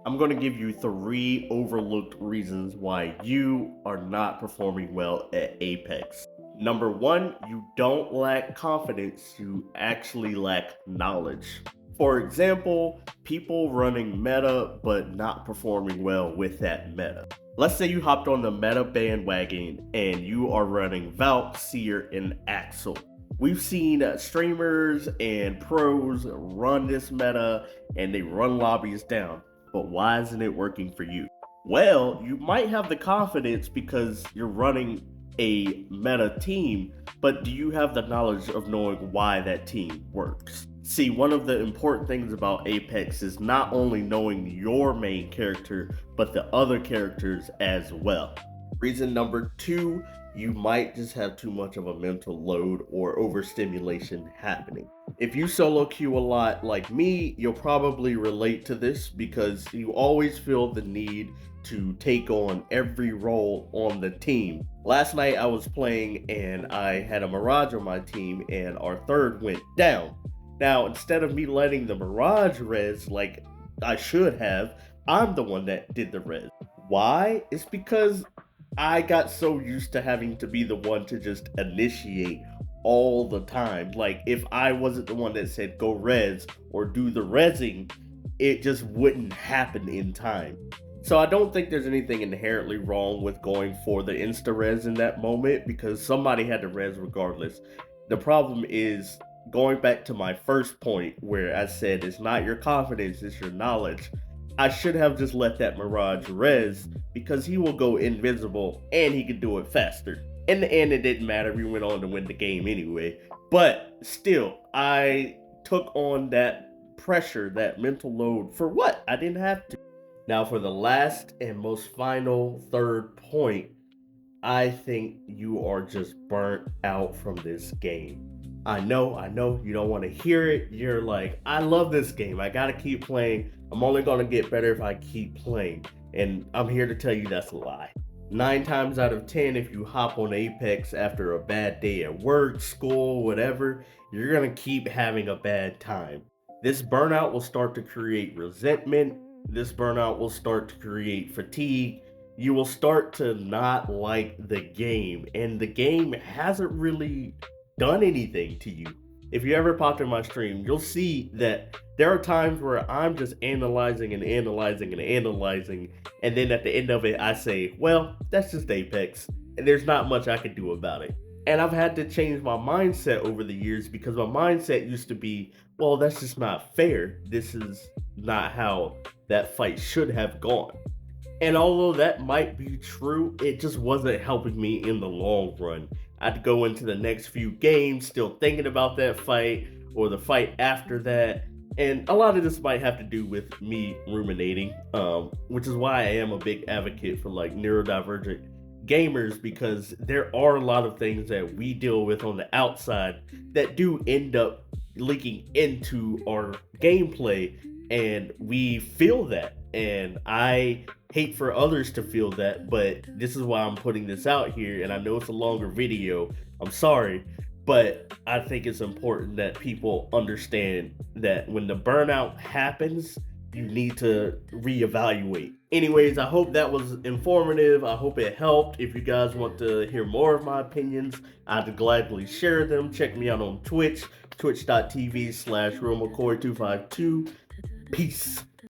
I'm going to give you three overlooked reasons why you are not performing well at Apex. Number one, you don't lack confidence, you actually lack knowledge. For example, people running meta but not performing well with that meta. Let's say you hopped on the meta bandwagon and you are running Valk, Seer, and Axel. We've seen streamers and pros run this meta and they run lobbies down, but why isn't it working for you? Well, you might have the confidence because you're running a meta team, but do you have the knowledge of knowing why that team works? See, one of the important things about Apex is not only knowing your main character, but the other characters as well. Reason number two, you might just have too much of a mental load or overstimulation happening. If you solo queue a lot like me, you'll probably relate to this because you always feel the need to take on every role on the team. Last night I was playing and I had a Mirage on my team and our third went down. Now, instead of me letting the Mirage res like I should have, I'm the one that did the res. Why? It's because I got so used to having to be the one to just initiate all the time. Like, if I wasn't the one that said go res or do the resing, it just wouldn't happen in time. So I don't think there's anything inherently wrong with going for the insta res in that moment because somebody had to res regardless. The problem is going back to my first point where I said it's not your confidence, it's your knowledge. I should have just let that Mirage res because he will go invisible and he can do it faster. In the end, it didn't matter. We went on to win the game anyway. But still, I took on that pressure, that mental load for what? I didn't have to. Now, for the last and most final third point, I think you are just burnt out from this game. I know, you don't want to hear it. You're like, I love this game. I gotta keep playing. I'm only gonna get better if I keep playing. And I'm here to tell you that's a lie. 9 times out of 10, if you hop on Apex after a bad day at work, school, whatever, you're gonna keep having a bad time. This burnout will start to create resentment. This burnout will start to create fatigue. You will start to not like the game, and the game hasn't really done anything to you. If you ever popped in my stream, you'll see that there are times where I'm just analyzing and analyzing and analyzing, and then at the end of it, I say, well, that's just Apex, and there's not much I can do about it. And I've had to change my mindset over the years because my mindset used to be, well, that's just not fair. This is not how that fight should have gone. And although that might be true, it just wasn't helping me in the long run. I'd go into the next few games still thinking about that fight or the fight after that. And a lot of this might have to do with me ruminating, which is why I am a big advocate for like neurodivergent gamers because there are a lot of things that we deal with on the outside that do end up leaking into our gameplay and we feel that. And I hate for others to feel that, but this is why I'm putting this out here. And I know it's a longer video. I'm sorry, but I think it's important that people understand that when the burnout happens, you need to reevaluate. Anyways, I hope that was informative. I hope it helped. If you guys want to hear more of my opinions, I'd gladly share them. Check me out on Twitch, twitch.tv/RealMcCoy252. Peace.